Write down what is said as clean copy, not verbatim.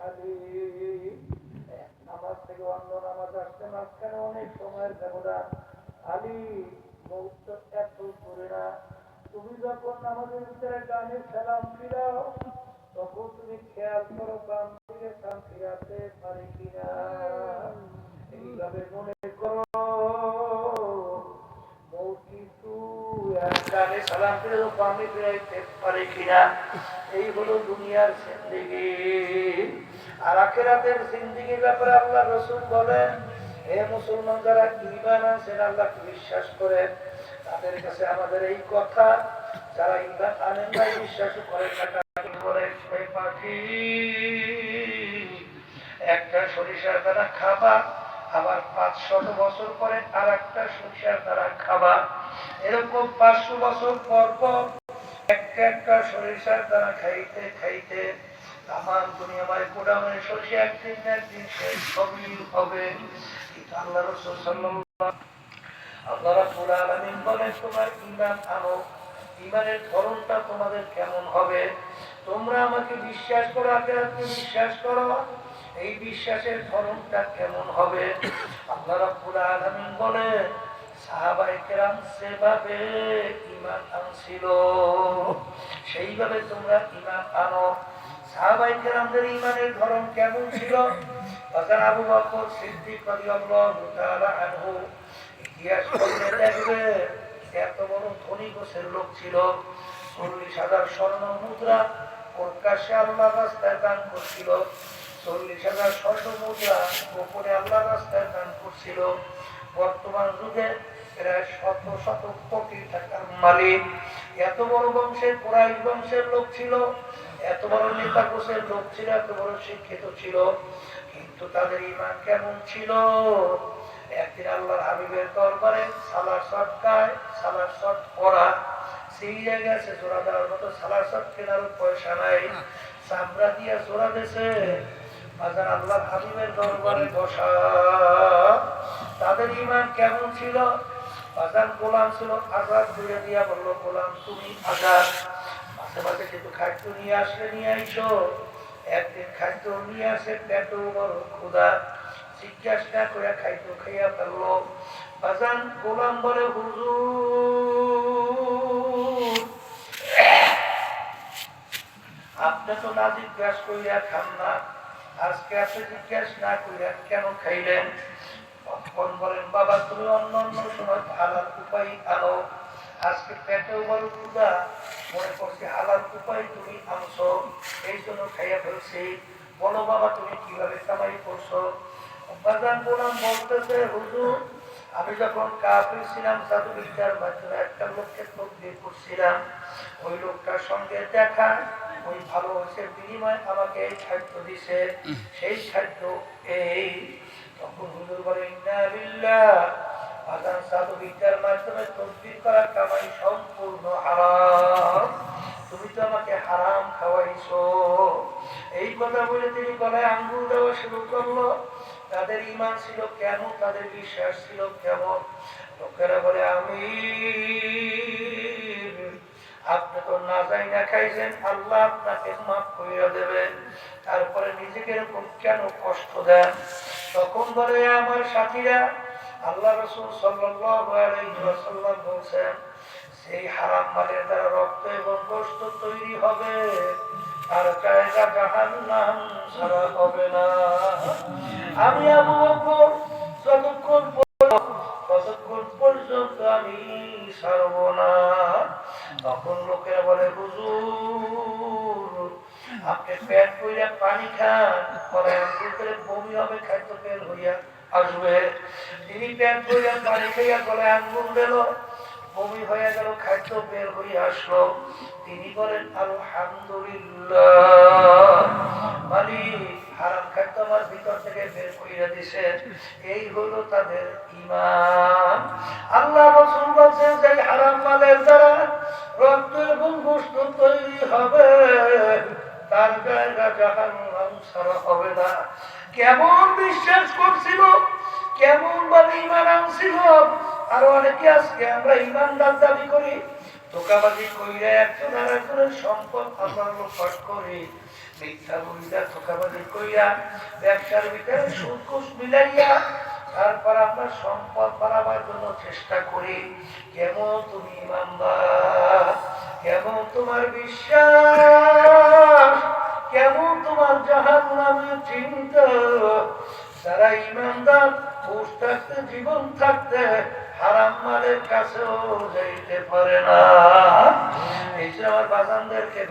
আলী নামাজ থেকে অন্য নামাজ আসতে মাঝখানে অনেক সময়ের ব্যবধান। আলী মুহূর্ত এত করে না, তুমি যখন নামাজের ভিতরে ডানে সালাম ফিরাও তখন তুমি খেয়াল করো বাম দিকে সালাম ফিরাতে পারি কিনা। এইভাবে মনে করো ডানে সালাম ফিরে বামে ফিরাইতে পারে কিনা। এই হলো দুনিয়ার জিন্দেগি। আর আখিরাতের জিন্দেগির ব্যাপারে আল্লাহ রাসূল বলেন, হে মুসলমান যারা ঈমান আনছেন, আল্লাহকে বিশ্বাস করেন, তাদের কাছে আমাদের এই কথা, যারা ঈমান আনেন না বিশ্বাস করেন না, বলে ওই পাখি একটা সরিষার দানা খাবা, আবার 500 বছর পরে আর একটা সরিষার দানা খাবা, এরকম 500 বছর পর পর একটা সরিষার দানা খাইতে খাইতে আমার দুনিয়ায় গোডাউনে সরিষা একদিন না একদিন শেষ হবে। কিন্তু আল্লাহ রাসূল সাল্লাল্লাহু আল্লাহ রাব্বুল আলামিন বলেন, তোমার ঈমান আনো, ঈমানের ধরনটা তোমাদের কেমন হবে? তোমরা আমাকে বিশ্বাস করো, আখিরাতকে বিশ্বাস করো, এই বিশ্বাসের ধরনটা কেমন হবে? আল্লাহ রাব্বুল আলামিন বলেন, সাহাবায়ে কেরাম যেভাবে ঈমান আনছিল সেইভাবে তোমরা ঈমান আনো। সাহাবায়ে কেরামদের ঈমানের ধরন কেমন ছিল? হযরত আবু বকর সিদ্দিক রাদিয়াল্লাহু তাআলা আনহু ইতিহাস পড়লে দেখবে এত বড় ধনী গোছের লোক ছিল। 40,000 স্বর্ণ মুদ্রা প্রকাশ্যে আল্লাহর রাস্তায় দান করছিল। 40,000 স্বর্ণ মুদ্রা গোপনে আল্লাহর রাস্তায় দান করছিল। বর্তমান যুগে প্রায় শত শত কোটি টাকার মালিক। এত বড় বংশের, কুরাইশ বংশের লোক ছিল, এত বড় নেতা গোছের লোক ছিল, এত বড় শিক্ষিত ছিল, কিন্তু তাদের ঈমান কেমন ছিল? একদিন আল্লাহর হাবিবের দরবারে সালার সটকায়, সালার সট পড়া সিরিয়া গেছে, জোড়া দেওয়ার মতো সালার সট কেনার পয়সা নাই, চামড়া দিয়ে জোড়া দিয়েছে। বাজার আল্লাহর হাবিবের দরবারে বসা, তাদের ঈমান কেমন ছিল? বাজার গোলাম ছিল, আজাদ করে দিয়া বলল, গোলাম তুমি আজাদ, মাঝে মাঝে কিন্তু খাদ্য নিয়ে আসলে নিয়ে আইসো। একদিন খাদ্য নিয়ে আসে, পেটও বড় ক্ষুধা, জিজ্ঞাসা করে খাদ্য খাইয়া ফেললো। বাজান গোলাম বলে, হুজুর আপনি তো না জিজ্ঞাসা করিয়া খান না, আজকে আপনি জিজ্ঞাসা না করিয়া কেন খাইলেন? তখন বলেন, বাবা তুমি অন্য অন্য সময় হালাল উপায় আনো, আজকে পেটেও বড় ক্ষুধা, মনে করছি হালাল উপায় তুমি আনছো, এই জন্য খাইয়া ফেলছি। বলো বাবা তুমি কিভাবে কামাই করছো? বাজান গোলাম বলতেছে, হুজুর আমি যখন কাফির ছিলাম, জাদুবিদ্যার মাধ্যমে একটা লোককে তকবীর করছিলাম, ওই লোকটার সঙ্গে দেখা, ওই ভালোবাসার বিনিময়ে আমাকে এই খাদ্য দিছে, সেই খাদ্য এই। তখন হুজুর বলে, ইন্না লিল্লাহ, বাজান জাদুবিদ্যার মাধ্যমে তকবীর করা কামাই সম্পূর্ণ হারাম, তুমি তো আমাকে হারাম খাওয়াইছো। এই কথা বলে তিনি গলায় আঙ্গুল দেওয়া শুরু করলো। তাদের ঈমান ছিল কেমন, তাদের বিশ্বাস ছিল কেমন? লোকেরা বলে, আমির আপনি তো না যাই না খাইছেন, আল্লাহ আপনাকে মাফ কইরা দেবেন, তারপরে নিজেকে এরকম কেন কষ্ট দেন? তখন বলে, আমার সাথীরা, আল্লাহ রাসূল সাল্লাল্লাহু আলাইহি ওয়াসাল্লাম বলেন, সেই হারাম মালের দ্বারা রক্ত এবং গোশত তৈরি হবে, আর জায়গা জাহান্নাম ছাড়া হবে না। আমি আবু বকর যতক্ষণ পর্যন্ত আমি ছাড়ব না। তখন লোকেরা বলে, হুজুর আপনি পেট কইরা পানি খান, পরে ভিতরে বমি হবে, খাদ্য বের হইয়া আসবে। তিনি পেট কইরা পানি খাইয়া গলায় আঙ্গুল দিল, বমি হয়ে গেল, খাদ্য বের হয়ে আসলো। তিনি বলেন, আলহামদুলিল্লাহ, মালিক হারাম খাদ্য আমার ভিতর থেকে বের করে দিছে। এই হলো তাদের ঈমান। আল্লাহ রাসূল বলেন, যে হারাম মালের দ্বারা রক্ত এবং গোশত তৈরি হবে, তার জায়গা জাহান্নাম ছাড়া হবে না। কেমন বিশ্বাস করছিল, কেমন ভাবে ঈমান আনছিল। আর অনেকে আজকে আমরা ঈমানদার দাবি করি, ধোঁকাবাজি কইরা একজন আর একজনের সম্পদ আমরা লুটপাট করি, মিথ্যা বলিয়া ধোঁকাবাজি কইয়া ব্যবসার ভিতরে সুদ ঘুষ মিলাইয়া তারপর আমরা সম্পদ বাড়াবার জন্য চেষ্টা করি। কেমন তুমি ইমানদার, কেমন তোমার বিশ্বাস, কেমন তোমার জাহান্নামের চিন্তা। যারা ইমানদার ঘুষ থাকতে জীবন থাকতে হারাম মালের কাছেও যাইতে পারে না। এই যে আমার বাজানদেরকে